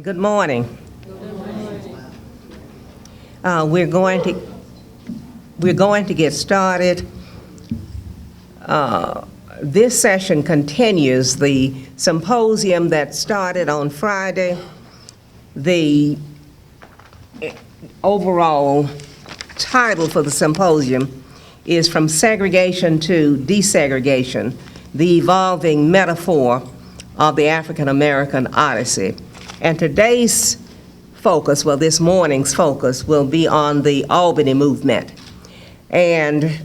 Good morning. We're going to get started. This session continues the symposium that started on Friday. The overall title for the symposium is From Segregation to Desegregation: The Evolving Metaphor of the African American Odyssey. And today's focus, well, this morning's focus, will be on the Albany movement. And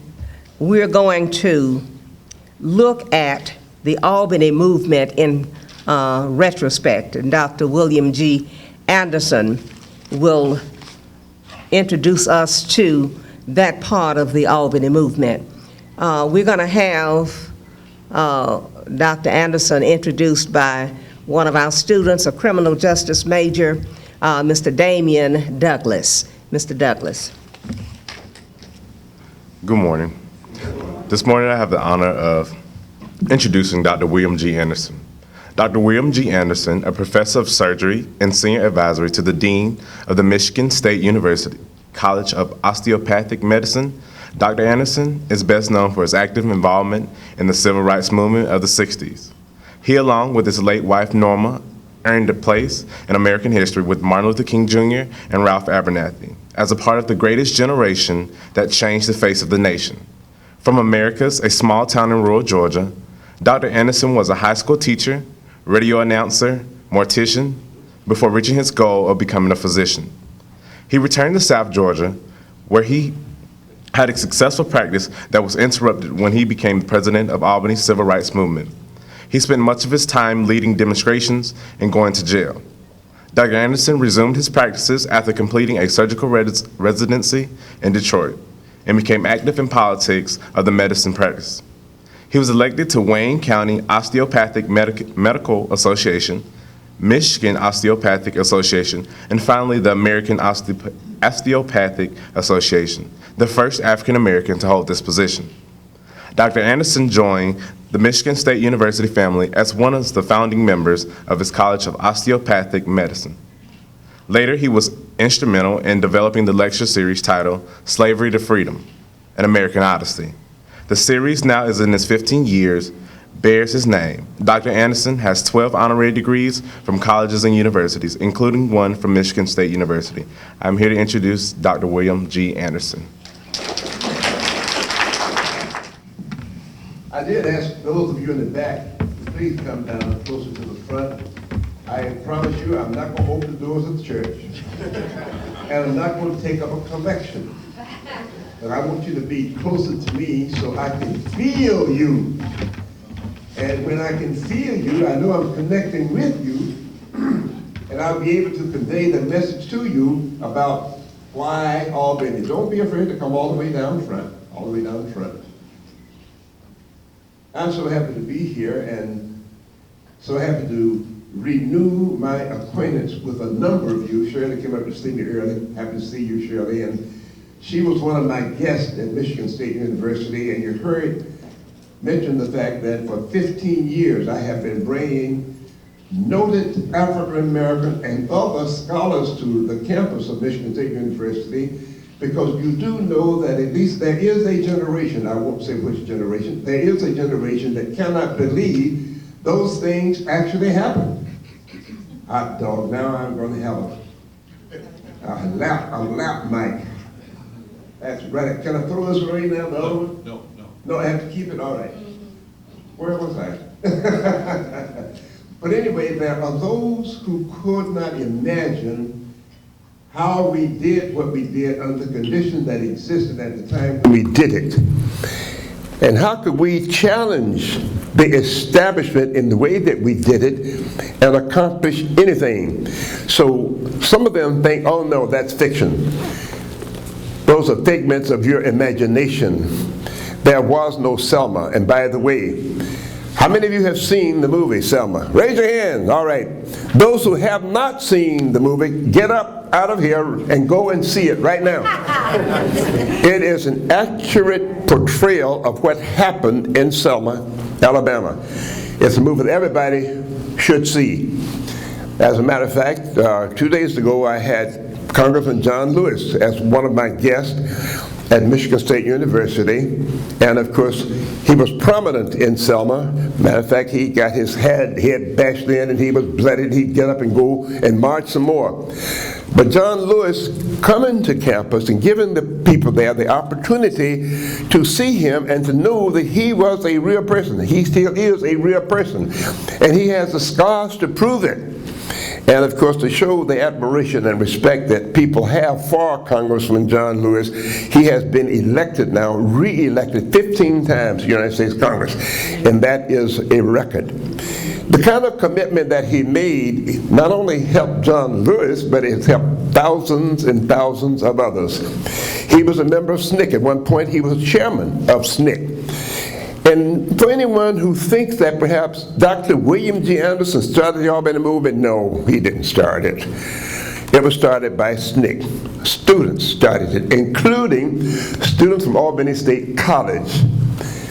we're going to look at the Albany movement in retrospect. And Dr. William G. Anderson will introduce us to that part of the Albany movement. We're going to have Dr. Anderson introduced by one of our students, a criminal justice major, Mr. Damian Douglas. Mr. Douglas. Good morning. This morning I have the honor of introducing Dr. William G. Anderson. Dr. William G. Anderson, a professor of surgery and senior advisor to the dean of the Michigan State University College of Osteopathic Medicine. Dr. Anderson is best known for his active involvement in the civil rights movement of the 60s. He, along with his late wife, Norma, earned a place in American history with Martin Luther King Jr. and Ralph Abernathy as a part of the greatest generation that changed the face of the nation. From Americus, a small town in rural Georgia, Dr. Anderson was a high school teacher, radio announcer, mortician, before reaching his goal of becoming a physician. He returned to South Georgia, where he had a successful practice that was interrupted when he became the president of Albany's civil rights movement. He spent much of his time leading demonstrations and going to jail. Dr. Anderson resumed his practices after completing a surgical residency in Detroit and became active in politics of the medicine practice. He was elected to Wayne County Osteopathic Medical Association, Michigan Osteopathic Association, and finally the American Osteopathic Association, the first African American to hold this position. Dr. Anderson joined the Michigan State University family as one of the founding members of his College of Osteopathic Medicine. Later, he was instrumental in developing the lecture series titled Slavery to Freedom: An American Odyssey. The series now is in its 15 years, bears his name. Dr. Anderson has 12 honorary degrees from colleges and universities, including one from Michigan State University. I'm here to introduce Dr. William G. Anderson. I did ask those of you in the back to please come down closer to the front. I promise you I'm not going to open the doors of the church, and I'm not going to take up a collection. But I want you to be closer to me so I can feel you. And when I can feel you, I know I'm connecting with you, and I'll be able to convey the message to you about why Albany. Don't be afraid to come all the way down front, all the way down front. I'm so happy to be here and so happy to renew my acquaintance with a number of you. Shirley came up to see me early. Happy to see you, Shirley. And she was one of my guests at Michigan State University, and you heard mention the fact that for 15 years I have been bringing noted African American and other scholars to the campus of Michigan State University, because you do know that at least there is a generation, I won't say which generation, there is a generation that cannot believe those things actually happen. Hot dog, now I'm going to have a lap mic. That's right. Can I throw this right now, the other one? No. No, I have to keep it, all right. Where was I? But anyway, there are those who could not imagine how we did what we did under the conditions that existed at the time when we did it. And how could we challenge the establishment in the way that we did it and accomplish anything? So some of them think, oh no, that's fiction. Those are figments of your imagination. There was no Selma. And by the way, how many of you have seen the movie Selma? Raise your hand. All right. Those who have not seen the movie, get up out of here and go and see it right now. It is an accurate portrayal of what happened in Selma, Alabama. It's a movie that everybody should see. As a matter of fact, 2 days ago I had Congressman John Lewis as one of my guests at Michigan State University, and of course he was prominent in Selma. Matter of fact, he got his head bashed in and he was bloodied. He'd get up and go and march some more. But John Lewis coming to campus and giving the people there the opportunity to see him and to know that he was a real person. He still is a real person, and he has the scars to prove it. And of course, to show the admiration and respect that people have for Congressman John Lewis, he has been elected now, re-elected 15 times to the United States Congress, and that is a record. The kind of commitment that he made not only helped John Lewis, but it's helped thousands and thousands of others. He was a member of SNCC. At one point, he was chairman of SNCC. And for anyone who thinks that perhaps Dr. William G. Anderson started the Albany movement, no, he didn't start it. It was started by SNCC. Students started it, including students from Albany State College,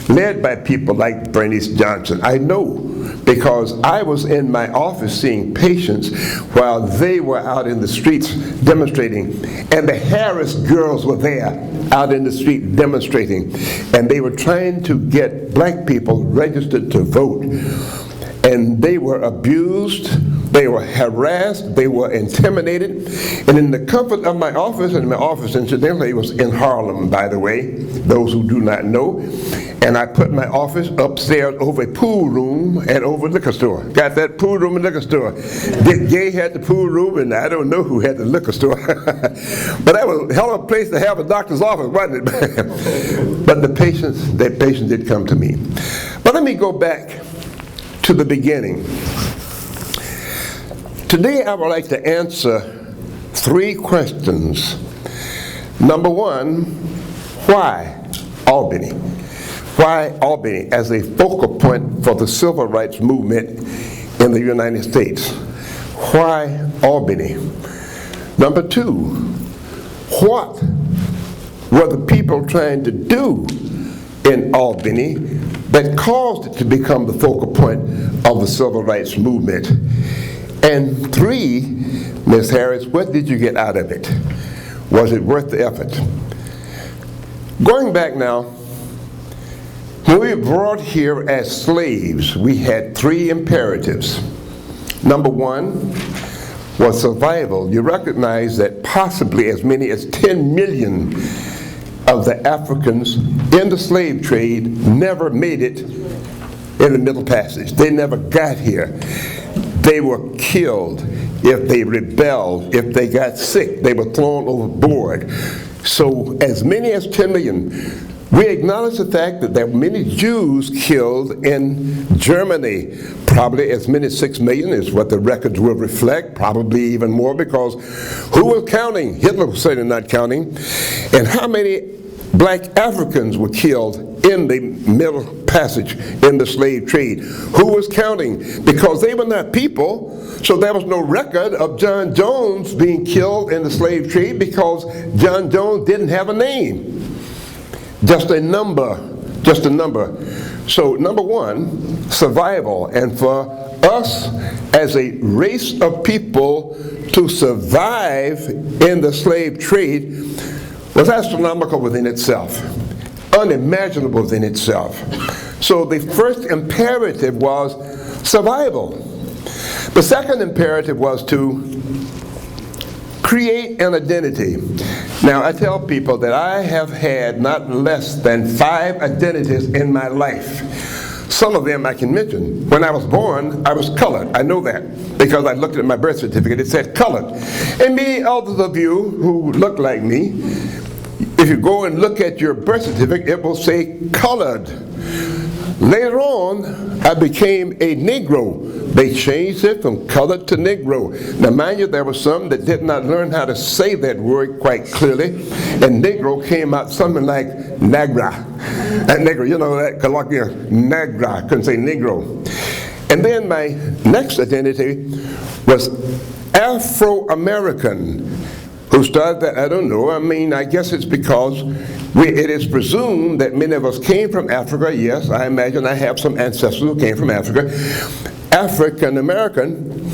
led by people like Bernice Johnson. I know because I was in my office seeing patients while they were out in the streets demonstrating, and the Harris girls were there out in the street demonstrating, and they were trying to get black people registered to vote. And they were abused, they were harassed, they were intimidated. And in the comfort of my office, and my office incidentally was in Harlem, by the way, those who do not know, and I put my office upstairs over a pool room and over a liquor store. Got that pool room and liquor store. Dick Gay had the pool room, and I don't know who had the liquor store. But that was a hell of a place to have a doctor's office, wasn't it? But the patients did come to me. But let me go back to the beginning. Today I would like to answer 3 questions. Number 1, why Albany? Why Albany as a focal point for the civil rights movement in the United States? Why Albany? Number 2, what were the people trying to do in Albany that caused it to become the focal point of the civil rights movement? And 3, Ms. Harris, what did you get out of it? Was it worth the effort? Going back now, when we were brought here as slaves, we had 3 imperatives. Number 1 was survival. You recognize that possibly as many as 10 million of the Africans in the slave trade never made it in the Middle Passage. They never got here. They were killed if they rebelled, if they got sick, they were thrown overboard. So as many as 10 million. We acknowledge the fact that there were many Jews killed in Germany. Probably as many as 6 million is what the records will reflect, probably even more, because who was counting? Hitler was certainly not counting. And how many black Africans were killed in the Middle Passage in the slave trade? Who was counting? Because they were not people, so there was no record of John Jones being killed in the slave trade because John Jones didn't have a name. Just a number, just a number. So number 1, survival. And for us as a race of people to survive in the slave trade was astronomical within itself, unimaginable within itself. So the first imperative was survival. The second imperative was to create an identity. Now, I tell people that I have had not less than 5 identities in my life. Some of them I can mention. When I was born, I was colored. I know that because I looked at my birth certificate. It said colored. And many others of you who look like me, if you go and look at your birth certificate, it will say colored. Later on, I became a Negro. They changed it from colored to Negro. Now, mind you, there were some that did not learn how to say that word quite clearly, and Negro came out something like Negra. Negro, you know that colloquial, Negra, couldn't say Negro. And then my next identity was Afro-American. Who started that? I don't know. I mean, I guess it's because it is presumed that many of us came from Africa. Yes, I imagine I have some ancestors who came from Africa. African American.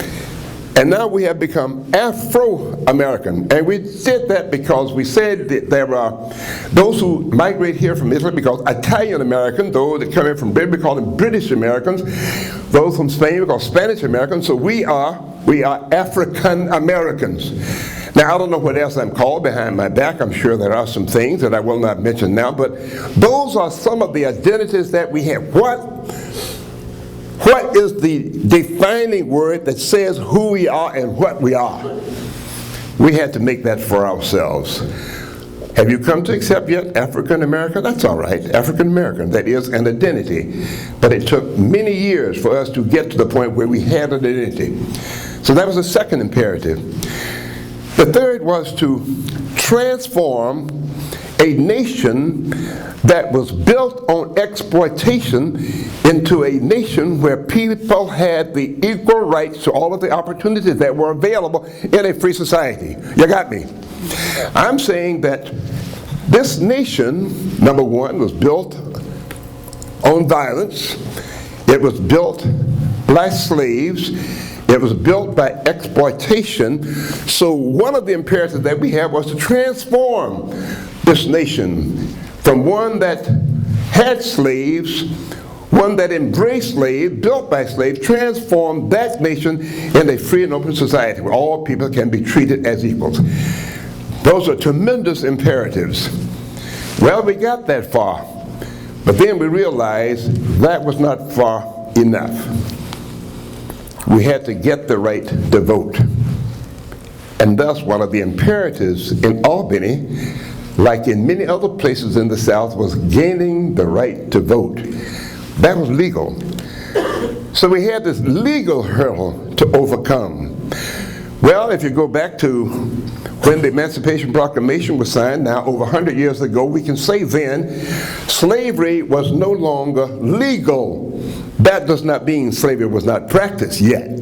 And now we have become Afro-American. And we did that because we said that there are those who migrate here from Italy, because Italian-American, those that come in from Britain, we call them British Americans. Those from Spain, we call Spanish Americans. So we are African Americans. Now, I don't know what else I'm called behind my back. I'm sure there are some things that I will not mention now, but those are some of the identities that we have. What is the defining word that says who we are and what we are? We had to make that for ourselves. Have you come to accept yet African American? That's all right. African American, that is an identity. But it took many years for us to get to the point where we had an identity. So that was the second imperative. The third was to transform a nation that was built on exploitation into a nation where people had the equal rights to all of the opportunities that were available in a free society. You got me? I'm saying that this nation, number one, was built on violence. It was built by slaves. It was built by exploitation. So one of the imperatives that we had was to transform this nation from one that had slaves, one that embraced slaves, built by slaves, transform that nation in a free and open society where all people can be treated as equals. Those are tremendous imperatives. Well, we got that far, but then we realized that was not far enough. We had to get the right to vote. And thus, one of the imperatives in Albany, like in many other places in the South, was gaining the right to vote. That was legal. So we had this legal hurdle to overcome. Well, if you go back to when the Emancipation Proclamation was signed, now over 100 years ago, we can say then slavery was no longer legal. That does not mean slavery was not practiced yet.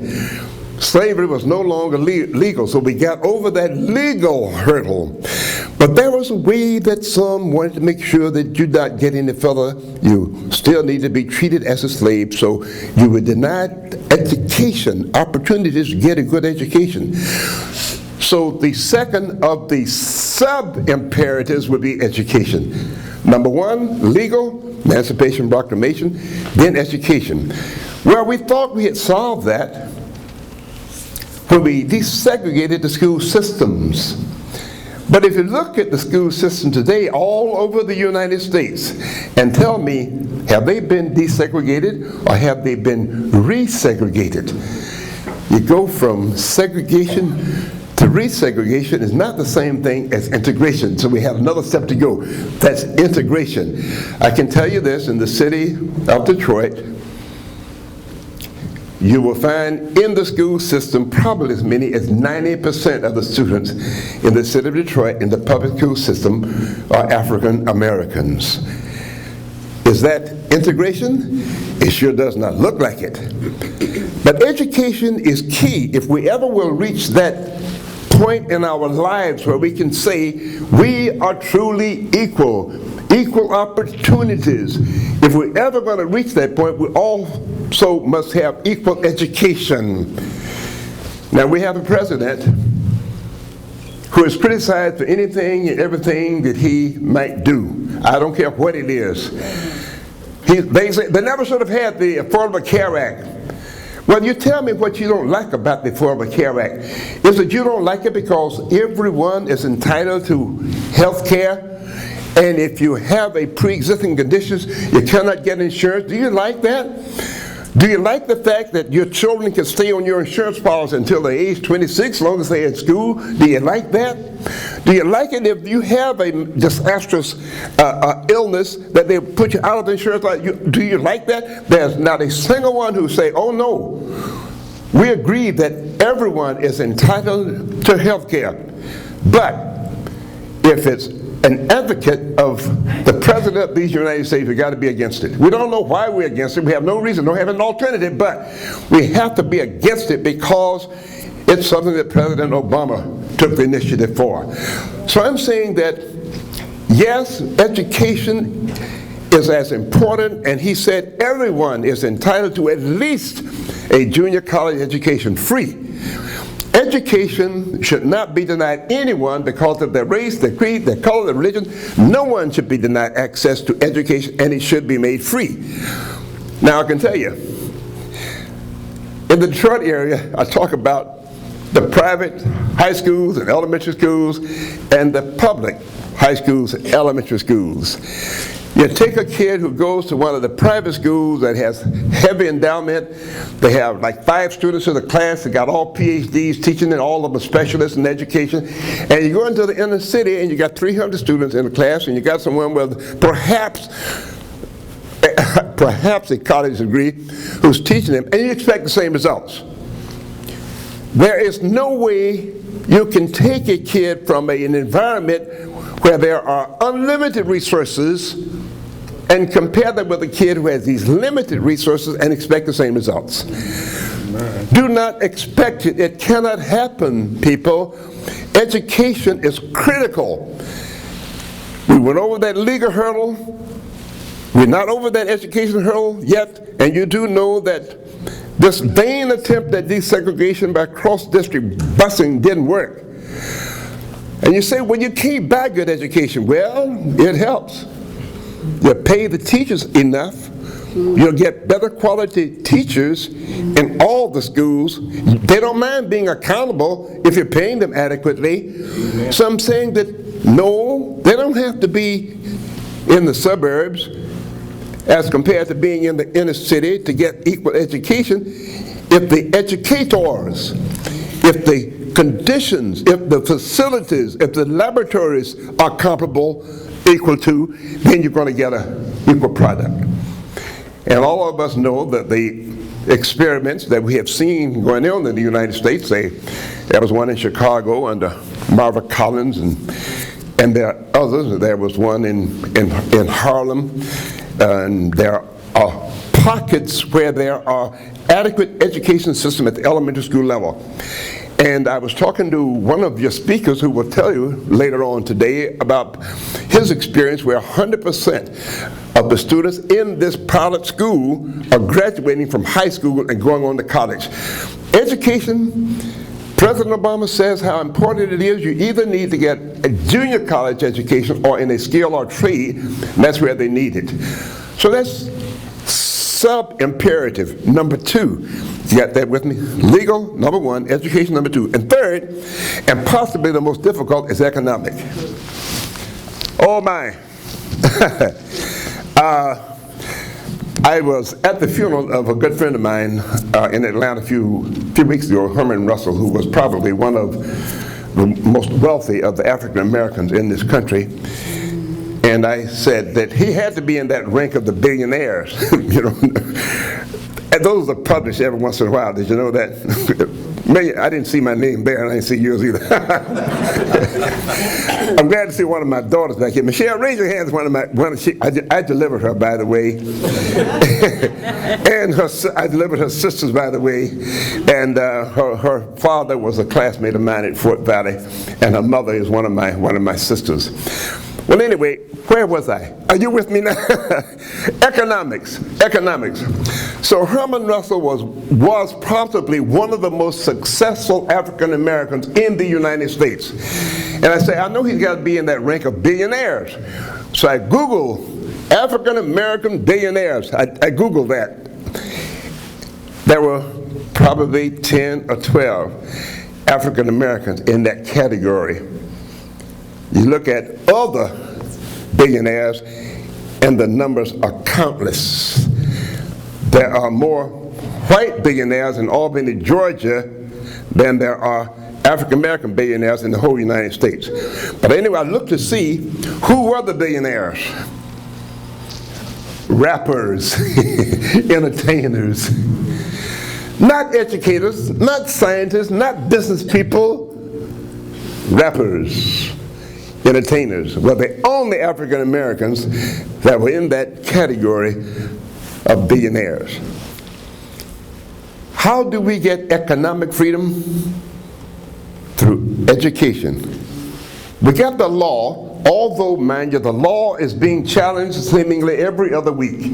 Slavery was no longer legal, so we got over that legal hurdle. But there was a way that some wanted to make sure that you not get any further. You still need to be treated as a slave, so you were denied education, opportunities to get a good education. So the second of the sub-imperatives would be education. Number one, legal, Emancipation Proclamation, then education. Well, we thought we had solved that when we desegregated the school systems. But if you look at the school system today all over the United States and tell me, have they been desegregated or have they been resegregated? You go from segregation to resegregation is not the same thing as integration, so we have another step to go. That's integration. I can tell you this, in the city of Detroit, you will find in the school system probably as many as 90% of the students in the city of Detroit in the public school system are African Americans. Is that integration? It sure does not look like it. But education is key if we ever will reach that point in our lives where we can say we are truly equal opportunities. If we're ever going to reach that point, we also must have equal education. Now, we have a president who is criticized for anything and everything that he might do. I don't care what it is. They say they never should have had the Affordable Care Act. Well, you tell me what you don't like about the Affordable Care Act. Is that you don't like it because everyone is entitled to health care? And if you have a pre-existing condition, you cannot get insurance. Do you like that? Do you like the fact that your children can stay on your insurance policy until they're age 26, as long as they're in school? Do you like that? Do you like it if you have a disastrous illness that they put you out of the insurance? Do you like that? There's not a single one who say, oh no, we agree that everyone is entitled to health care. But if it's an advocate of the President of these United States, we got to be against it. We don't know why we're against it. We have no reason, don't have an alternative, but we have to be against it because it's something that President Obama took the initiative for. So I'm saying that, yes, education is as important, and he said everyone is entitled to at least a junior college education, free. Education should not be denied anyone because of their race, their creed, their color, their religion. No one should be denied access to education, and it should be made free. Now, I can tell you, in the Detroit area, I talk about the private high schools and elementary schools and the public high schools and elementary schools. You take a kid who goes to one of the private schools that has heavy endowment. They have like 5 students in the class. They got all PhDs teaching, and all of them specialists in education. And you go into the inner city and you got 300 students in the class, and you got someone with perhaps a college degree who's teaching them, and you expect the same results. There is no way you can take a kid from an environment where there are unlimited resources and compare them with a kid who has these limited resources and expect the same results. Do not expect it. It cannot happen, people. Education is critical. We went over that legal hurdle. We're not over that education hurdle yet, and you do know that this vain attempt at desegregation by cross-district busing didn't work. And you say, well, you can't buy good education. Well, it helps. You pay the teachers enough, you'll get better quality teachers in all the schools. They don't mind being accountable if you're paying them adequately. Amen. So I'm saying that, no, they don't have to be in the suburbs as compared to being in the inner city to get equal education. If the educators, if the conditions, if the facilities, if the laboratories are comparable, equal to, then you're going to get an equal product. And all of us know that the experiments that we have seen going on in the United States, there was one in Chicago under Marva Collins, and there are others. There was one in Harlem, and there are pockets where there are adequate education system at the elementary school level. And I was talking to one of your speakers who will tell you later on today about his experience where 100% of the students in this pilot school are graduating from high school and going on to college. Education, President Obama says how important it is. You either need to get a junior college education or in a skill or trade, and that's where they need it. So that's sub-imperative. Number 2, you got that with me? Legal, number 1, education, number 2. And third, and possibly the most difficult, is economic. Oh my. I was at the funeral of a good friend of mine in Atlanta a few weeks ago, Herman Russell, who was probably one of the most wealthy of the African Americans in this country. And I said that he had to be in that rank of the billionaires, you know. And those are published every once in a while. Did you know that? I didn't see my name there, and I didn't see yours either. I'm glad to see one of my daughters back here. Michelle, raise your hands. I delivered her, by the way. And I delivered her sisters, by the way. And her father was a classmate of mine at Fort Valley, and her mother is one of my sisters. Well, anyway, where was I? Are you with me now? Economics. So Herman Russell was probably one of the most successful African Americans in the United States. And I say, I know he's got to be in that rank of billionaires. So I Googled African American billionaires. I Googled that. There were probably 10 or 12 African Americans in that category. You look at other billionaires, and the numbers are countless. There are more white billionaires in Albany, Georgia, than there are African American billionaires in the whole United States. But anyway, I looked to see who were the billionaires. Rappers, entertainers, not educators, not scientists, not business people, rappers. Entertainers were the only African Americans that were in that category of billionaires. How do we get economic freedom? Through education. We got the law, although, mind you, the law is being challenged seemingly every other week.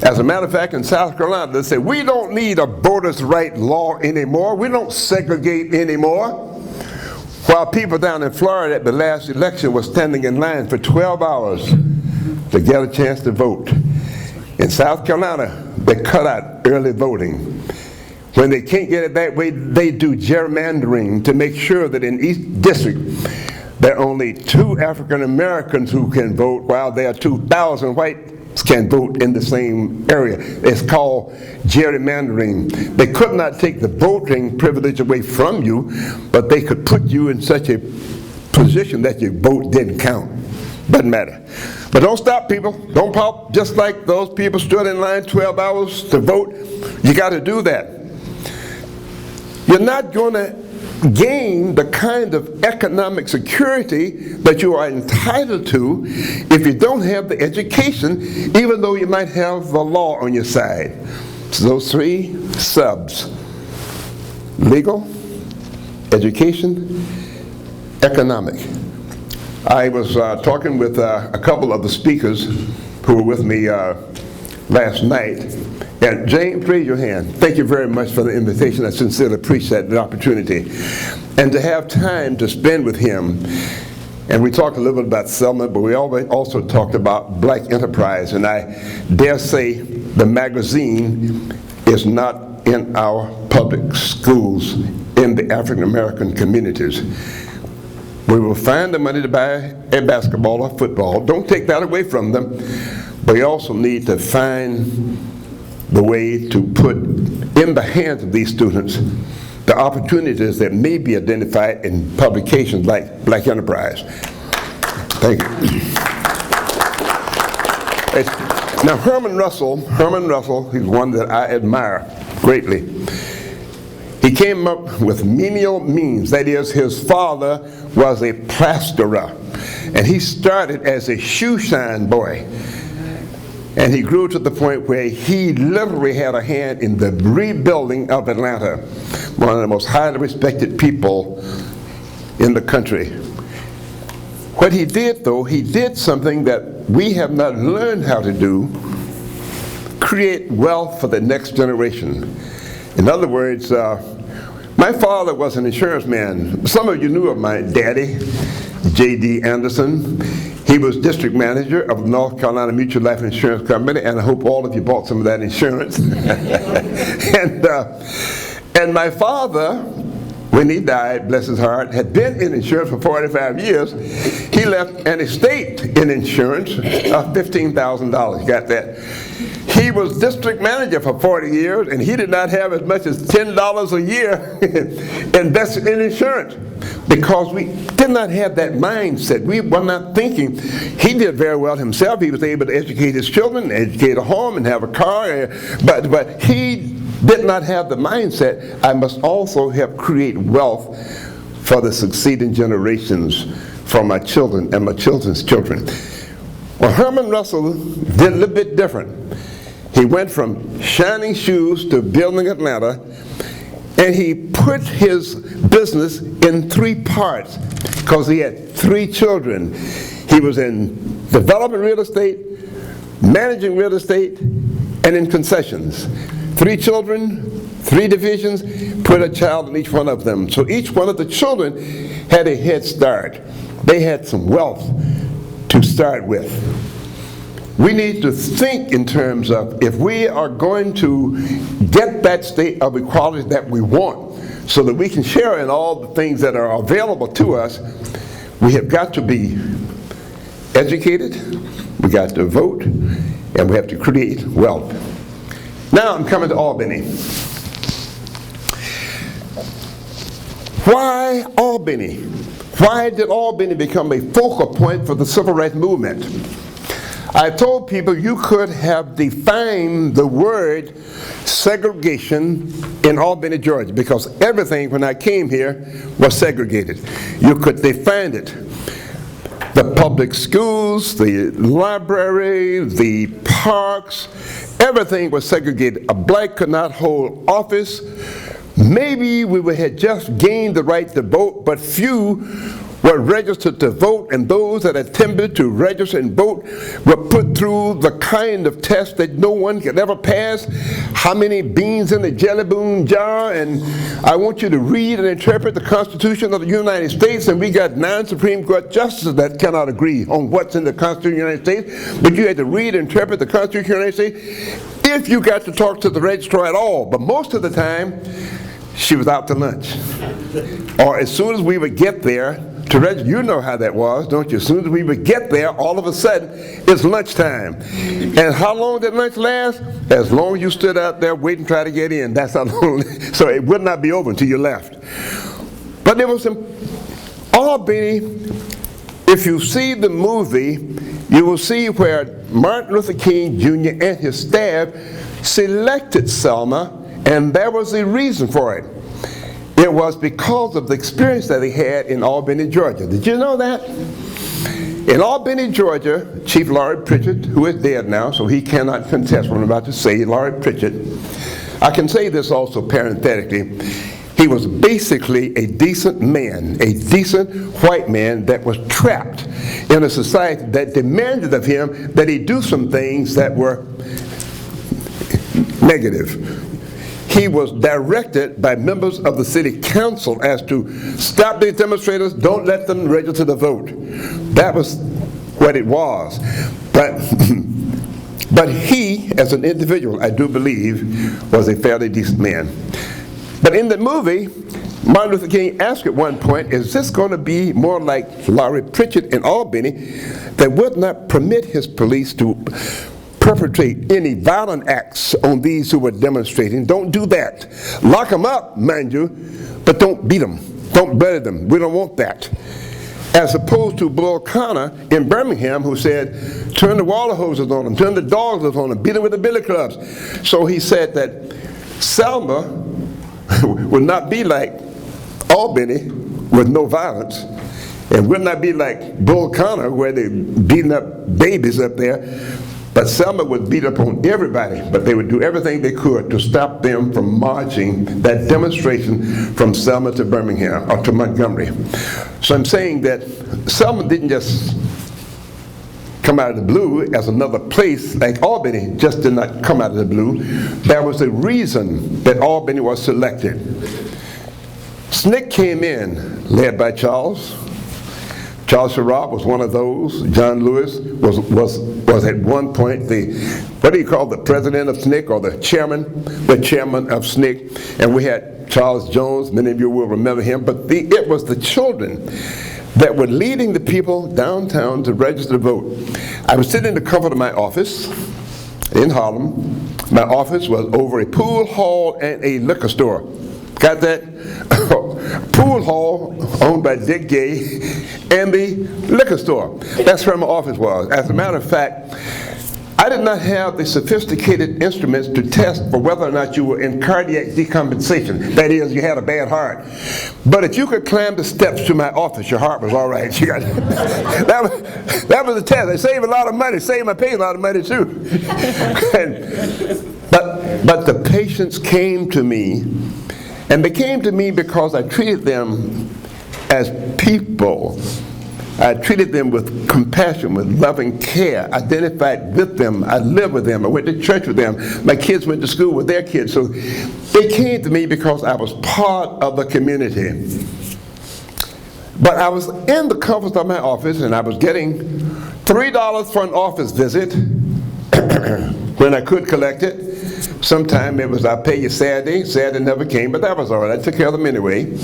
As a matter of fact, in South Carolina, they say, we don't need a voter's right law anymore. We don't segregate anymore. While people down in Florida at the last election were standing in line for 12 hours to get a chance to vote. In South Carolina, they cut out early voting. When they can't get it that way, they do gerrymandering to make sure that in each district there are only 2 African Americans who can vote, while there are 2,000 whites can vote in the same area. It's called gerrymandering. They could not take the voting privilege away from you, but they could put you in such a position that your vote didn't count. Doesn't matter. But don't stop, people. Don't pop just like those people stood in line 12 hours to vote. You got to do that. You're not going to gain the kind of economic security that you are entitled to if you don't have the education, even though you might have the law on your side. So those 3 subs: legal, education, economic. I was talking with a couple of the speakers who were with me last night. And James, raise your hand. Thank you very much for the invitation. I sincerely appreciate the opportunity. And to have time to spend with him. And we talked a little bit about Selma, but we also talked about black enterprise. And I dare say the magazine is not in our public schools in the African American communities. We will find the money to buy a basketball or football. Don't take that away from them. But we also need to find the way to put in the hands of these students the opportunities that may be identified in publications like Black Enterprise. Thank you. Now Herman Russell, he's one that I admire greatly. He came up with menial means. That is, his father was a plasterer, and he started as a shoe shine boy. And he grew to the point where he literally had a hand in the rebuilding of Atlanta, one of the most highly respected people in the country. What he did, though, he did something that we have not learned how to do: create wealth for the next generation. In other words, my father was an insurance man. Some of you knew of my daddy, J.D. Anderson. He was district manager of the North Carolina Mutual Life Insurance Company, and I hope all of you bought some of that insurance. And my father, when he died, bless his heart, had been in insurance for 45 years. He left an estate in insurance of $15,000. Got that? He was district manager for 40 years, and he did not have as much as $10 a year invested in insurance, because we did not have that mindset. We were not thinking. He did very well himself. He was able to educate his children, educate a home, and have a car, but he did not have the mindset, I must also help create wealth for the succeeding generations, for my children and my children's children. Well, Herman Russell did a little bit different. He went from shining shoes to building Atlanta, and he put his business in 3 parts because he had 3 children. He was in development real estate, managing real estate, and in concessions. 3 children, 3 divisions, put a child in each one of them. So each one of the children had a head start. They had some wealth to start with. We need to think in terms of, if we are going to get that state of equality that we want, so that we can share in all the things that are available to us, we have got to be educated, we got to vote, and we have to create wealth. Now I'm coming to Albany. Why Albany? Why did Albany become a focal point for the civil rights movement? I told people you could have defined the word segregation in Albany, Georgia, because everything when I came here was segregated. You could define it. The public schools, the library, the parks, everything was segregated. A black could not hold office. Maybe we had just gained the right to vote, but few were registered to vote, and those that attempted to register and vote were put through the kind of test that no one could ever pass. How many beans in a jelly bean jar? And I want you to read and interpret the Constitution of the United States, and we got 9 Supreme Court justices that cannot agree on what's in the Constitution of the United States, but you had to read and interpret the Constitution of the United States if you got to talk to the registrar at all. But most of the time, she was out to lunch. Or as soon as we would get there to register, you know how that was, don't you? As soon as we would get there, all of a sudden, it's lunchtime. And how long did lunch last? As long as you stood out there waiting to try to get in. That's how long. So it would not be over until you left. But there was some Albany. If you see the movie, you will see where Martin Luther King Jr. and his staff selected Selma, and there was a reason for it. It was because of the experience that he had in Albany, Georgia. Did you know that? In Albany, Georgia, Chief Laurie Pritchett, who is dead now, so he cannot contest what I'm about to say, Laurie Pritchett. I can say this also parenthetically. He was basically a decent man, a decent white man that was trapped in a society that demanded of him that he do some things that were negative. He was directed by members of the city council as to stop these demonstrators, don't let them register to vote. That was what it was. But he, as an individual, I do believe, was a fairly decent man. But in the movie, Martin Luther King asked at one point, is this going to be more like Laurie Pritchett in Albany that would not permit his police to perpetrate any violent acts on these who were demonstrating? Don't do that. Lock them up, mind you, but don't beat them. Don't bury them. We don't want that. As opposed to Bull Connor in Birmingham, who said, turn the water hoses on them, turn the dogs on them, beat them with the billy clubs. So he said that Selma would not be like Albany with no violence, and would not be like Bull Connor where they beating up babies up there, but Selma would beat up on everybody, but they would do everything they could to stop them from marching that demonstration from Selma to Birmingham or to Montgomery. So I'm saying that Selma didn't just come out of the blue as another place like Albany just did not come out of the blue. There was a reason that Albany was selected. SNCC came in, led by Charles. Charles Sherrod was one of those. John Lewis was at one point the president of SNCC, or the chairman of SNCC. And we had Charles Jones, many of you will remember him, but it was the children that were leading the people downtown to register to vote. I was sitting in the comfort of my office in Harlem. My office was over a pool hall and a liquor store. Got that? Pool hall owned by Dick Gay and the liquor store. That's where my office was. As a matter of fact, I did not have the sophisticated instruments to test for whether or not you were in cardiac decompensation. That is, you had a bad heart. But if you could climb the steps to my office, your heart was all right. That was the test. They saved a lot of money. Saved my pay a lot of money too. But the patients came to me, and they came to me because I treated them as people. I treated them with compassion, with loving care, identified with them. I lived with them. I went to church with them. My kids went to school with their kids. So they came to me because I was part of the community. But I was in the comfort of my office, and I was getting $3 for an office visit when I could collect it. Sometime it was, I'll pay you Saturday. Saturday never came, but that was all right. I took care of them anyway.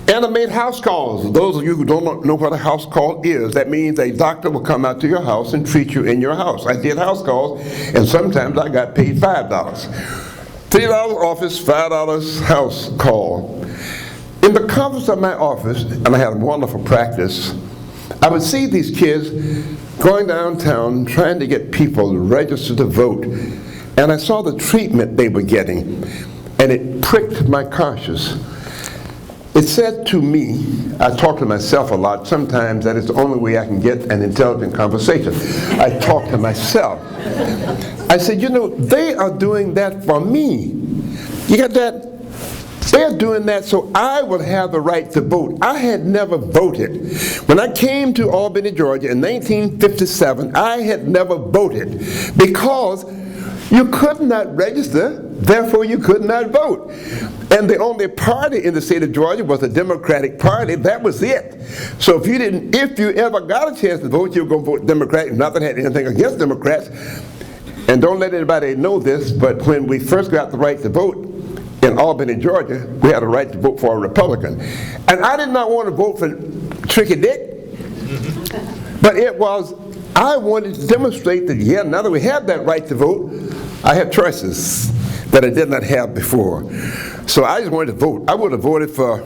And I made house calls. Those of you who don't know what a house call is, that means a doctor will come out to your house and treat you in your house. I did house calls, and sometimes I got paid $5. $3 office, $5 house call. In the comforts of my office, and I had a wonderful practice, I would see these kids going downtown trying to get people to register to vote. And I saw the treatment they were getting, and it pricked my conscience. It said to me, I talk to myself a lot, sometimes that is the only way I can get an intelligent conversation. I talk to myself. I said, you know, they are doing that for me. You got that? They're doing that so I would have the right to vote. I had never voted. When I came to Albany, Georgia in 1957, I had never voted because you could not register, therefore you could not vote. And the only party in the state of Georgia was the Democratic Party. That was it. So if you ever got a chance to vote, you were going to vote Democratic. Nothing had anything against Democrats. And don't let anybody know this, but when we first got the right to vote in Albany, Georgia, we had a right to vote for a Republican. And I did not want to vote for Tricky Dick, but I wanted to demonstrate that, yeah, now that we have that right to vote, I have choices that I did not have before. So I just wanted to vote. I would have voted for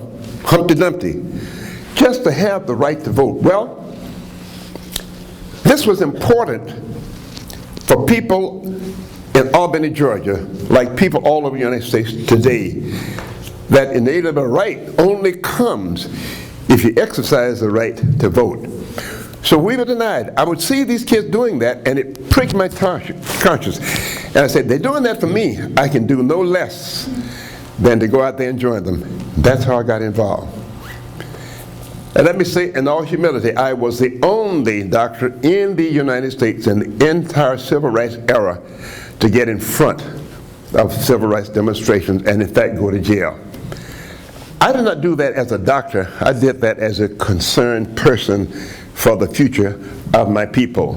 Humpty Dumpty, just to have the right to vote. Well, this was important for people in Albany, Georgia, like people all over the United States today, that inalienable right only comes if you exercise the right to vote. So we were denied. I would see these kids doing that, and it pricked my conscience. And I said, they're doing that for me. I can do no less than to go out there and join them. That's how I got involved. And let me say, in all humility, I was the only doctor in the United States in the entire civil rights era to get in front of civil rights demonstrations and, in fact, go to jail. I did not do that as a doctor. I did that as a concerned person for the future of my people.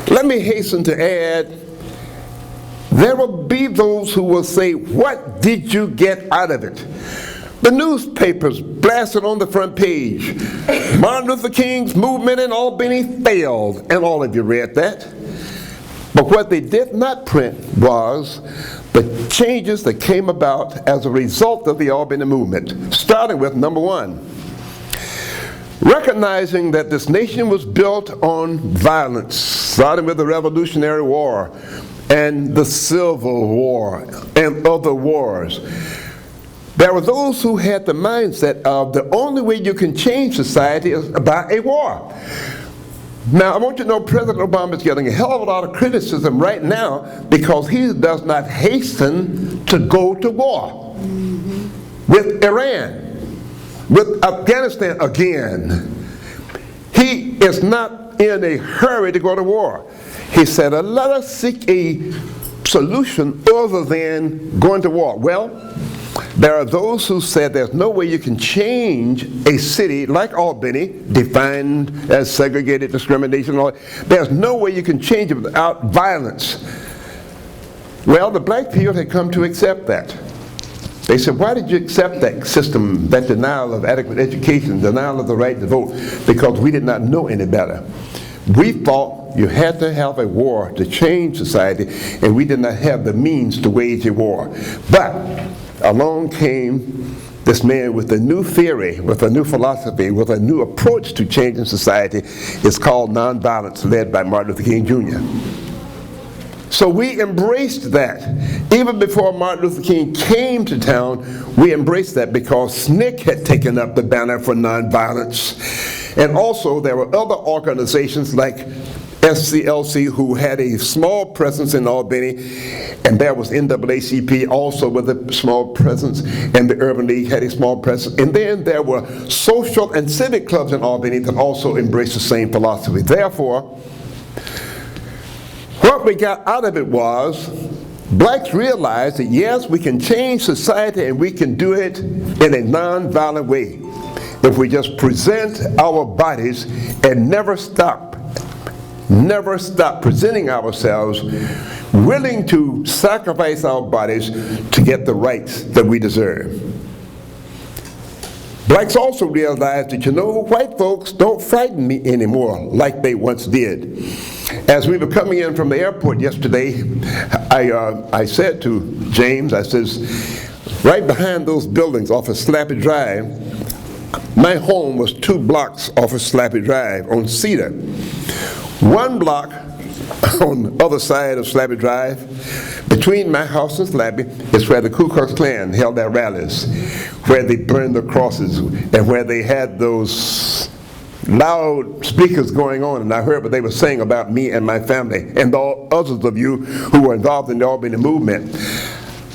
Let me hasten to add, there will be those who will say, what did you get out of it? The newspapers blasted on the front page, Martin Luther King's movement in Albany failed, and all of you read that. But what they did not print was the changes that came about as a result of the Albany movement, starting with number one, recognizing that this nation was built on violence, starting with the Revolutionary War and the Civil War and other wars. There were those who had the mindset of the only way you can change society is by a war. Now, I want you to know President Obama is getting a hell of a lot of criticism right now because he does not hasten to go to war with Iran, with Afghanistan again. He is not in a hurry to go to war. He said, let us seek a solution other than going to war. Well, there are those who said there's no way you can change a city like Albany, defined as segregated discrimination. There's no way you can change it without violence. Well, the black people had come to accept that. They said, why did you accept that system, that denial of adequate education, denial of the right to vote? Because we did not know any better. We thought you had to have a war to change society, and we did not have the means to wage a war. But along came this man with a new theory, with a new philosophy, with a new approach to changing society. It's called nonviolence, led by Martin Luther King Jr. So we embraced that. Even before Martin Luther King came to town, we embraced that because SNCC had taken up the banner for nonviolence. And also there were other organizations like SCLC who had a small presence in Albany, and there was NAACP also with a small presence, and the Urban League had a small presence. And then there were social and civic clubs in Albany that also embraced the same philosophy. Therefore, what we got out of it was blacks realized that yes, we can change society and we can do it in a nonviolent way if we just present our bodies and never stop presenting ourselves, willing to sacrifice our bodies to get the rights that we deserve. Blacks also realized that, white folks don't frighten me anymore like they once did. As we were coming in from the airport yesterday, I said to James, I says, right behind those buildings off of Slappy Drive, my home was 2 blocks off of Slappy Drive on Cedar. 1 block on the other side of Slappy Drive, between my house and Slappy, is where the Ku Klux Klan held their rallies, where they burned the crosses, and where they had those loud speakers going on, and I heard what they were saying about me and my family and all others of you who were involved in the Albany movement.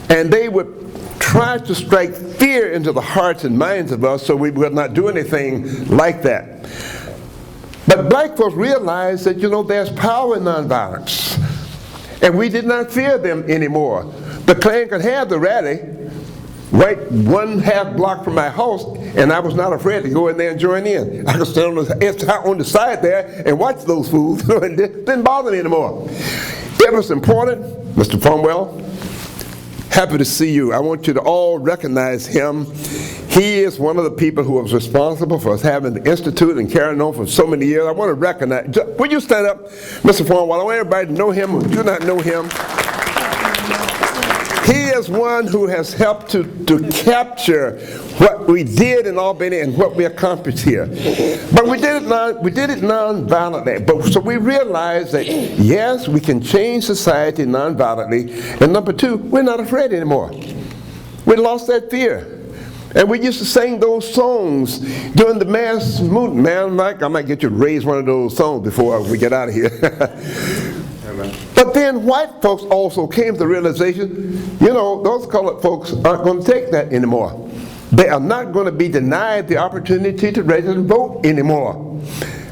And they would try to strike fear into the hearts and minds of us so we would not do anything like that. But black folks realized that, there's power in nonviolence. And we did not fear them anymore. The Klan could have the rally right 1/2 block from my house, and I was not afraid to go in there and join in. I could stand on the side there and watch those fools. It didn't bother me anymore. It was important, Mr. Farnwell. Happy to see you. I want you to all recognize him. He is one of the people who was responsible for us having the Institute and carrying on for so many years. I want to recognize. Would you stand up, Mr. Farnwell? I want everybody to know him who do not know him. He is one who has helped to capture what we did in Albany and what we accomplished here. But we did it non-violently. So we realized that, yes, we can change society non-violently. And number two, we're not afraid anymore. We lost that fear. And we used to sing those songs during the mass movement. Man, Mike, I might get you to raise one of those songs before we get out of here. But then white folks also came to the realization, those colored folks aren't going to take that anymore. They are not going to be denied the opportunity to register and vote anymore.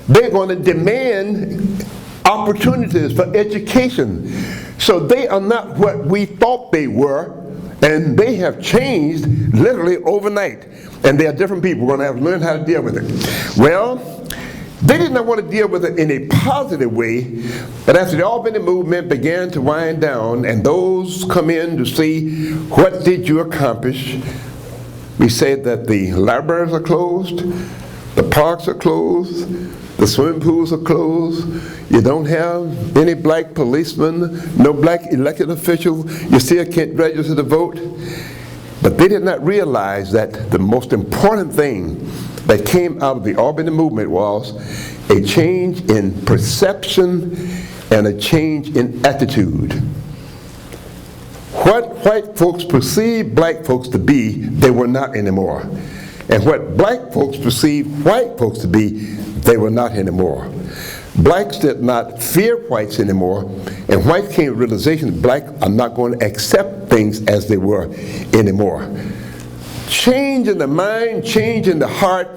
They're going to demand opportunities for education. So they are not what we thought they were, and they have changed literally overnight. And they are different people. We're going to have to learn how to deal with it. Well, they did not want to deal with it in a positive way, but after the Albany movement began to wind down and those come in to see what did you accomplish, we said that the libraries are closed, the parks are closed, the swimming pools are closed, you don't have any black policemen, no black elected officials, you still can't register to vote. But they did not realize that the most important thing that came out of the Albany movement was a change in perception and a change in attitude. What white folks perceived black folks to be, they were not anymore. And what black folks perceived white folks to be, they were not anymore. Blacks did not fear whites anymore, and whites came to the realization that blacks are not going to accept things as they were anymore. Change in the mind, change in the heart,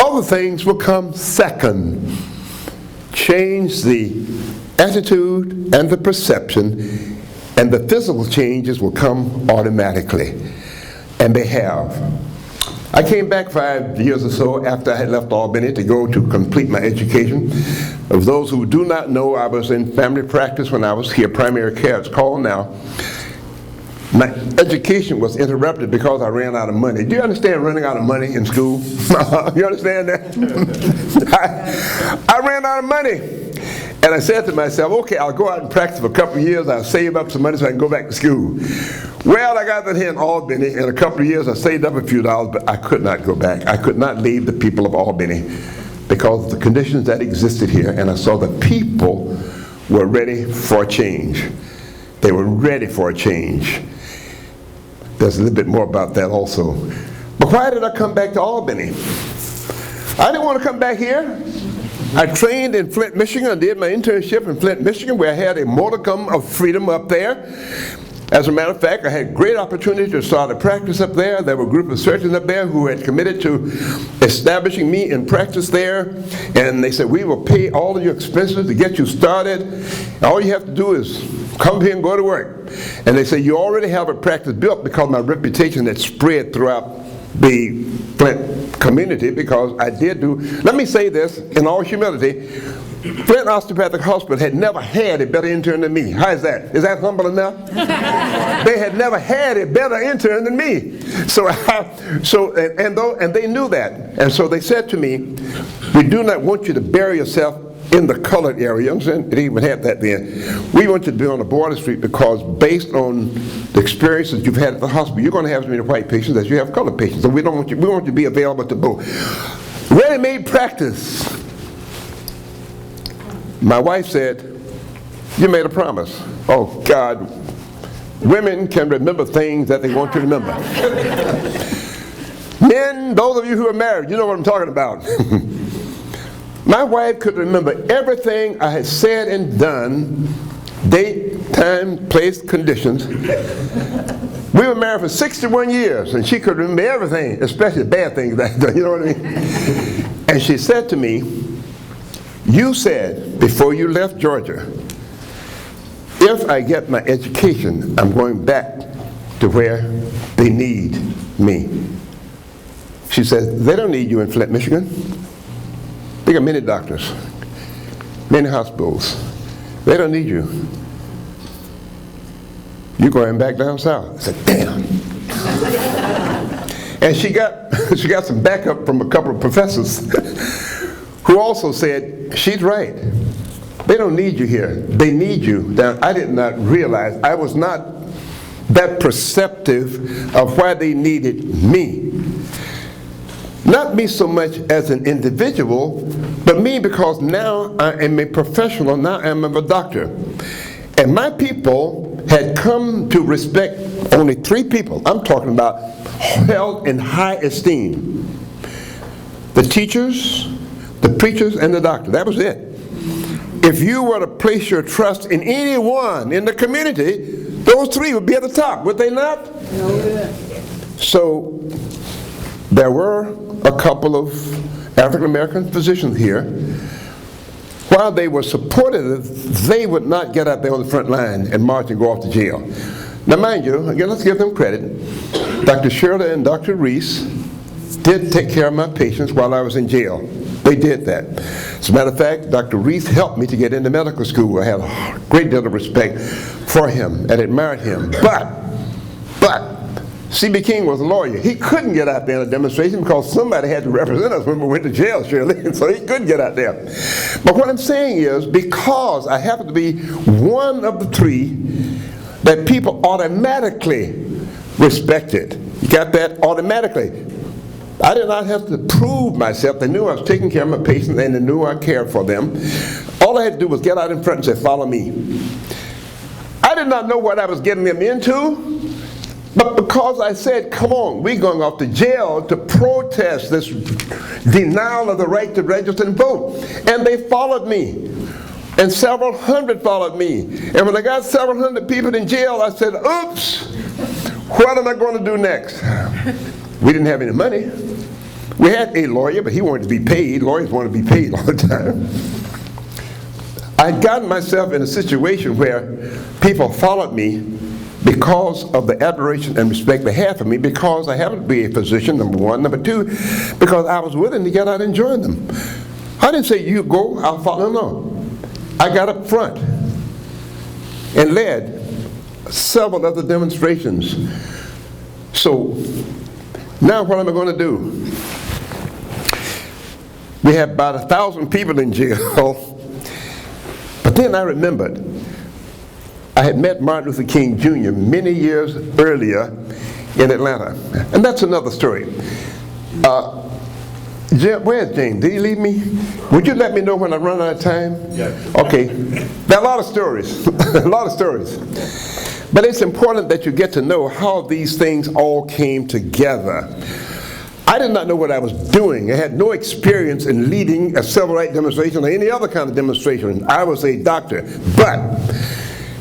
other things will come second. Change the attitude and the perception, and the physical changes will come automatically. And they have. I came back 5 years or so after I had left Albany to go to complete my education. Of those who do not know, I was in family practice when I was here, primary care it's called now. My education was interrupted because I ran out of money. Do you understand running out of money in school? You understand that? I ran out of money. And I said to myself, okay, I'll go out and practice for a couple of years. I'll save up some money so I can go back to school. Well, I got that here in Albany. In a couple of years, I saved up a few dollars, but I could not go back. I could not leave the people of Albany because of the conditions that existed here. And I saw the people were ready for a change. They were ready for a change. There's a little bit more about that also. But why did I come back to Albany? I didn't want to come back here. I trained in Flint, Michigan. I did my internship in Flint, Michigan, where I had a modicum of freedom up there. As a matter of fact, I had great opportunity to start a practice up there. There were a group of surgeons up there who had committed to establishing me in practice there. And they said, we will pay all of your expenses to get you started. All you have to do is come here and go to work. And they said, you already have a practice built because my reputation had spread throughout the Flint community, because I did do, let me say this in all humility, Flint Osteopathic Hospital had never had a better intern than me. How is that? Is that humble enough? They had never had a better intern than me. And they knew that. And so they said to me, we do not want you to bury yourself in the colored area. It even had that then. We want you to be on the border street because based on the experiences you've had at the hospital, you're going to have as many white patients as you have colored patients. So we want you to be available to both. Ready-made practice. My wife said, you made a promise. Oh God, women can remember things that they want to remember. Men, those of you who are married, you know what I'm talking about. My wife could remember everything I had said and done, date, time, place, conditions. We were married for 61 years, and she could remember everything, especially bad things that I'd done, you know what I mean? And she said to me, you said before you left Georgia, if I get my education, I'm going back to where they need me. She says, they don't need you in Flint, Michigan. They got many doctors, many hospitals. They don't need you. You're going back down south. I said, damn. And she got some backup from a couple of professors who also said, she's right. They don't need you here. They need you. Now, I did not realize, I was not that perceptive of why they needed me. Not me so much as an individual, but me because now I am a professional, now I am a doctor. And my people had come to respect only 3 people. I'm talking about held in high esteem. The teachers, the preachers, and the doctor. That was it. If you were to place your trust in anyone in the community, those 3 would be at the top, would they not? No. So there were a couple of African American physicians here. While they were supportive, they would not get out there on the front line and march and go off to jail. Now mind you, again, let's give them credit. Dr. Shirley and Dr. Reese did take care of my patients while I was in jail. They did that. As a matter of fact, Dr. Reese helped me to get into medical school. I had a great deal of respect for him and admired him. But C.B. King was a lawyer. He couldn't get out there in a demonstration because somebody had to represent us when we went to jail, Shirley, and so he couldn't get out there. But what I'm saying is, because I happen to be one of the 3 that people automatically respected. You got that? Automatically. I did not have to prove myself. They knew I was taking care of my patients and they knew I cared for them. All I had to do was get out in front and say, follow me. I did not know what I was getting them into. But because I said, come on, we're going off to jail to protest this denial of the right to register and vote. And they followed me. And several hundred followed me. And when I got several hundred people in jail, I said, oops, what am I going to do next? We didn't have any money. We had a lawyer, but he wanted to be paid. Lawyers want to be paid all the time. I'd gotten myself in a situation where people followed me because of the admiration and respect they had for me, because I happened to be a physician, number 1. Number 2, because I was willing to get out and join them. I didn't say, you go, I'll follow. No. I got up front and led several other demonstrations. So now what am I going to do? We had about 1,000 people in jail. But then I remembered, I had met Martin Luther King Jr. many years earlier in Atlanta. And that's another story. Where's James? Did he leave me? Would you let me know when I run out of time? Yeah. Okay. There are a lot of stories. A lot of stories. But it's important that you get to know how these things all came together. I did not know what I was doing. I had no experience in leading a civil rights demonstration or any other kind of demonstration. I was a doctor. But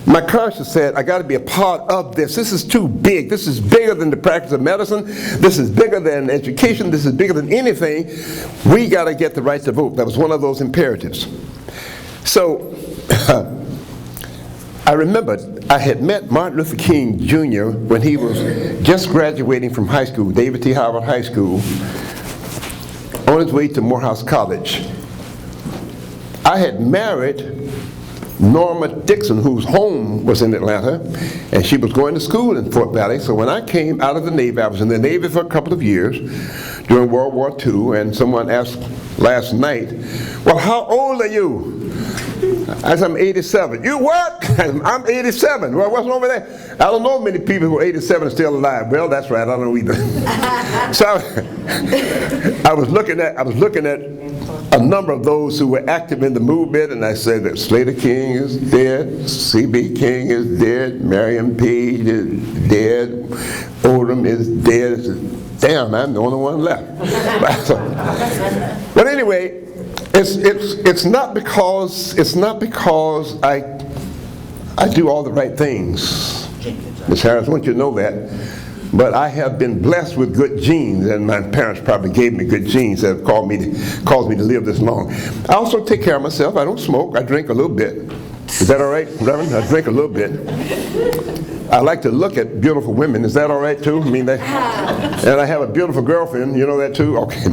my conscience said, I got to be a part of this. This is too big. This is bigger than the practice of medicine. This is bigger than education. This is bigger than anything. We got to get the right to vote. That was one of those imperatives. So I remembered I had met Martin Luther King Jr. when he was just graduating from high school, David T. Howard High School, on his way to Morehouse College. I had married Norma Dixon, whose home was in Atlanta, and she was going to school in Fort Valley. So when I came out of the Navy, I was in the Navy for a couple of years during World War II, and someone asked last night, well, how old are you? I said, I'm 87. You what? I'm 87. Well, what's wrong with that? I don't know many people who are 87 and still alive. Well, that's right, I don't know either. So I was looking at a number of those who were active in the movement, and I said that Slater King is dead, C.B. King is dead, Marion Page is dead, Odom is dead. Damn, I'm the only one left. But anyway, It's not because I do all the right things, Ms. Harris. I want you to know that. But I have been blessed with good genes, and my parents probably gave me good genes that have caused me to live this long. I also take care of myself. I don't smoke. I drink a little bit. Is that all right, Reverend? I drink a little bit. I like to look at beautiful women. Is that all right too? I mean, and I have a beautiful girlfriend. You know that too? Okay.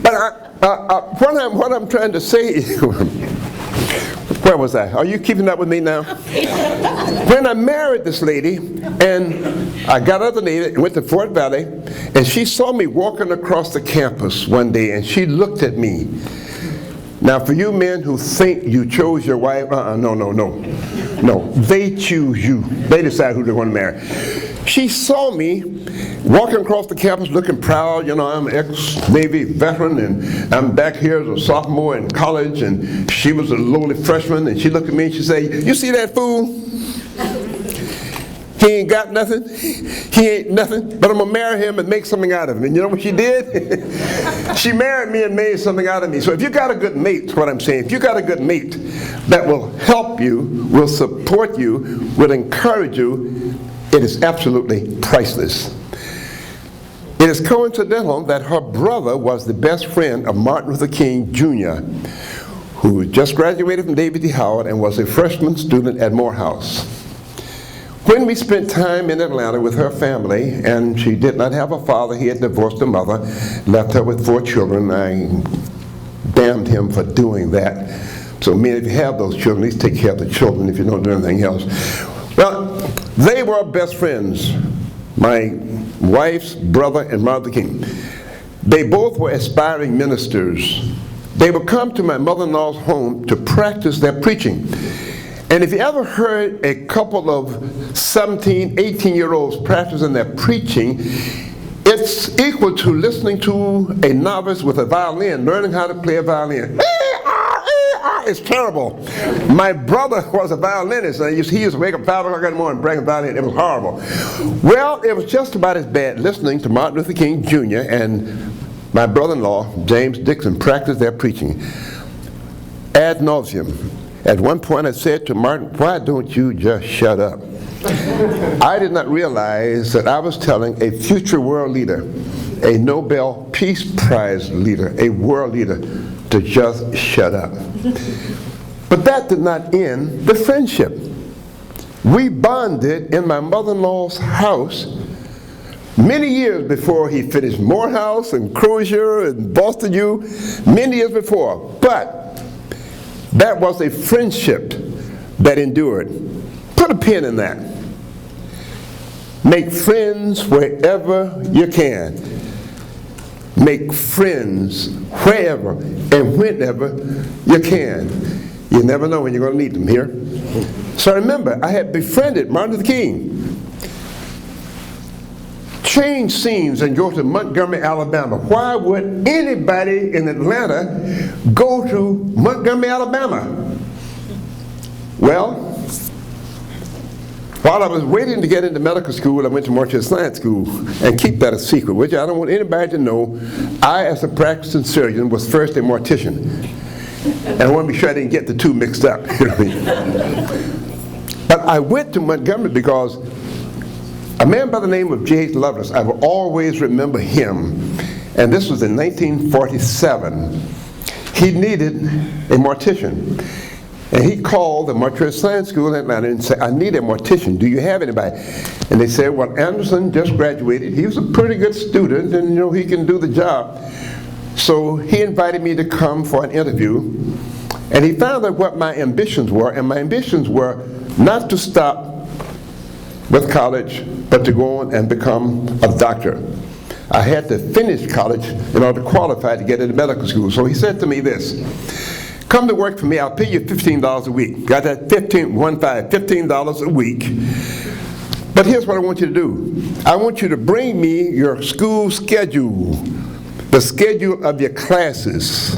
But what I'm trying to say, where was I? Are you keeping up with me now? When I married this lady, and I got out of the Navy and went to Fort Valley, and she saw me walking across the campus one day, and she looked at me. Now, for you men who think you chose your wife, no. They choose you. They decide who they're going to marry. She saw me walking across the campus looking proud. You know, I'm an ex-Navy veteran, and I'm back here as a sophomore in college, and she was a lowly freshman, and she looked at me and she said, "You see that fool? He ain't got nothing. He ain't nothing, but I'm going to marry him and make something out of him." And you know what she did? She married me and made something out of me. So if you got a good mate, what I'm saying, if you got a good mate that will help you, will support you, will encourage you, it is absolutely priceless. It is coincidental that her brother was the best friend of Martin Luther King Jr., who just graduated from David D. Howard and was a freshman student at Morehouse. When we spent time in Atlanta with her family, and she did not have a father, he had divorced her mother, left her with 4 children. I damned him for doing that. So men, if you have those children, at least take care of the children if you don't do anything else. Well, they were best friends, my wife's brother and Martin Luther King. They both were aspiring ministers. They would come to my mother-in-law's home to practice their preaching. And if you ever heard a couple of 17, 18-year-olds practicing their preaching, it's equal to listening to a novice with a violin, learning how to play a violin. It's terrible. My brother was a violinist, and he used to wake up 5 o'clock in the morning and bring a violin. It was horrible. Well, it was just about as bad listening to Martin Luther King Jr. and my brother-in-law, James Dixon, practice their preaching ad nauseum. At one point I said to Martin, "Why don't you just shut up?" I did not realize that I was telling a future world leader, a Nobel Peace Prize leader, a world leader, to just shut up. But that did not end the friendship. We bonded in my mother-in-law's house many years before he finished Morehouse and Crozier and Boston U, many years before. But that was a friendship that endured. Put a pin in that. Make friends wherever you can. Make friends wherever and whenever you can. You never know when you're going to need them here. So remember, I had befriended Martin Luther King. Change scenes and go to Montgomery, Alabama. Why would anybody in Atlanta go to Montgomery, Alabama? Well, while I was waiting to get into medical school, I went to mortuary science school. And keep that a secret, which I don't want anybody to know. I, as a practicing surgeon, was first a mortician. And I want to be sure I didn't get the two mixed up. But I went to Montgomery because a man by the name of J.H. Lovelace, I will always remember him, and this was in 1947. He needed a mortician, and he called the mortuary science school in Atlanta and said, "I need a mortician. Do you have anybody?" And they said, "Well, Anderson just graduated. He was a pretty good student, and you know he can do the job." So he invited me to come for an interview, and he found out what my ambitions were, and my ambitions were not to stop with college, but to go on and become a doctor. I had to finish college in order to qualify to get into medical school. So he said to me this, "Come to work for me, I'll pay you $15 a week." Got that? $15 a week. But here's what I want you to do. I want you to bring me your school schedule, the schedule of your classes.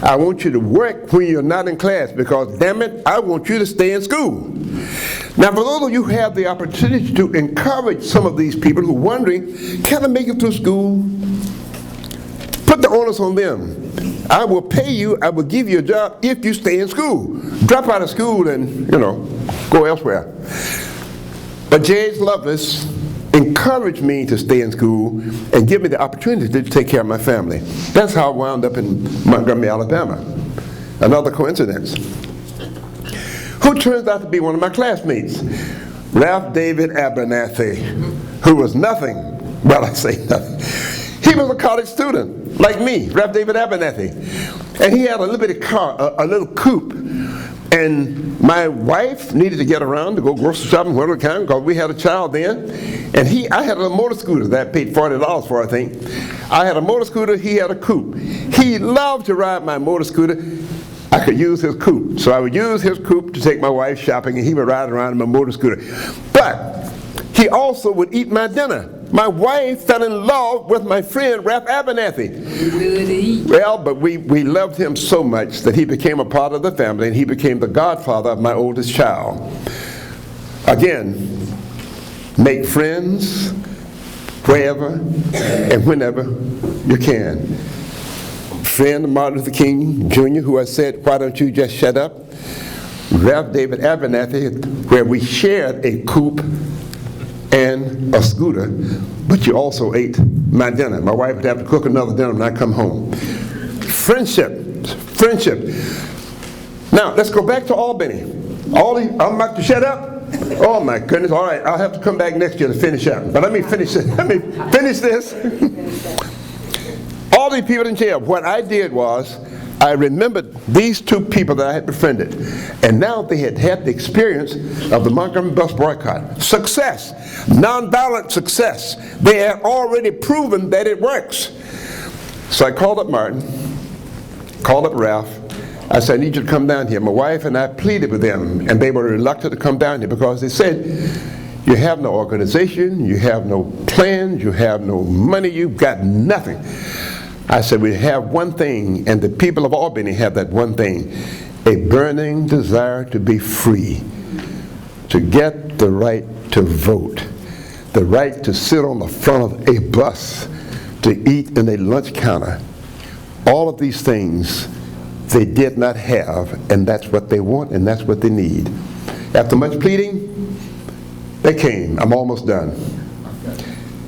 I want you to work when you're not in class because, damn it, I want you to stay in school. Now, for those of you who have the opportunity to encourage some of these people who are wondering, can I make it through school? Put the onus on them. I will pay you, I will give you a job if you stay in school. Drop out of school and, go elsewhere. But J.H. Lovelace encouraged me to stay in school and give me the opportunity to take care of my family. That's how I wound up in Montgomery, Alabama. Another coincidence. Who turns out to be one of my classmates? Ralph David Abernathy, who was nothing. Well, I say nothing. He was a college student, like me, Ralph David Abernathy. And he had a little bitty car, a little coupe. And my wife needed to get around to go grocery shopping wherever we can because we had a child then. And I had a little motor scooter that I paid $40 for, I think. I had a motor scooter, he had a coupe. He loved to ride my motor scooter. I could use his coupe. So I would use his coupe to take my wife shopping, and he would ride around in my motor scooter. But he also would eat my dinner. My wife fell in love with my friend Ralph Abernathy. Well, but we loved him so much that he became a part of the family, and he became the godfather of my oldest child. Again, make friends wherever and whenever you can. Friend of Martin Luther King Jr., who I said, why don't you just shut up? Ralph David Abernathy, where we shared a coupe and a scooter, but you also ate my dinner. My wife would have to cook another dinner when I come home. Friendship. Now, let's go back to Albany. I'm about to shut up. Oh my goodness, all right, I'll have to come back next year to finish up. But let me finish this. All these people in jail, what I did was, I remembered these two people that I had befriended, and now they had had the experience of the Montgomery bus boycott. Success, nonviolent success. They had already proven that it works. So I called up Martin, called up Ralph. I said, I need you to come down here. My wife and I pleaded with them, and they were reluctant to come down here because they said, you have no organization, you have no plans, you have no money, you've got nothing. I said, we have one thing, and the people of Albany have that one thing, a burning desire to be free, to get the right to vote, the right to sit on the front of a bus, to eat in a lunch counter. All of these things they did not have, and that's what they want, and that's what they need. After much pleading, they came. I'm almost done.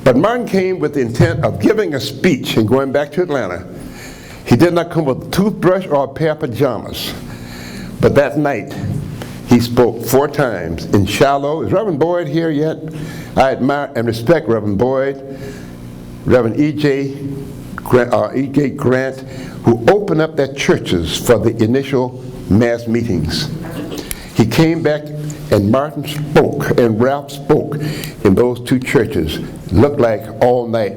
But Martin came with the intent of giving a speech and going back to Atlanta. He did not come with a toothbrush or a pair of pajamas. But that night, he spoke 4 times in Shiloh. Is Reverend Boyd here yet? I admire and respect Reverend Boyd, Reverend E.J. Grant, who opened up their churches for the initial mass meetings. He came back, and Martin spoke, and Ralph spoke in those 2 churches. Looked like all night.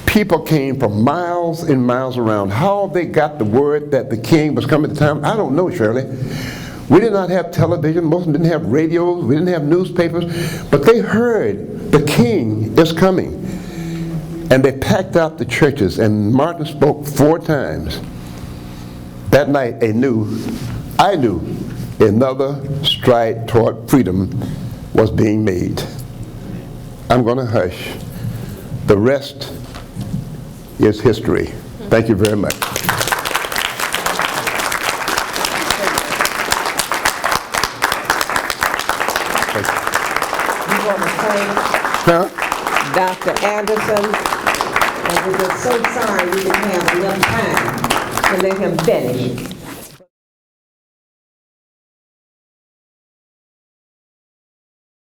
People came from miles and miles around. How they got the word that the king was coming to town, I don't know, Shirley. We did not have television, most of them didn't have radios, we didn't have newspapers, but they heard the king is coming. And they packed out the churches, and Martin spoke 4 times. That night, I knew another stride toward freedom was being made. I'm going to hush. The rest is history. Thank you very much. We want to thank Dr. Anderson, and we're just so sorry we didn't have enough time to let him finish.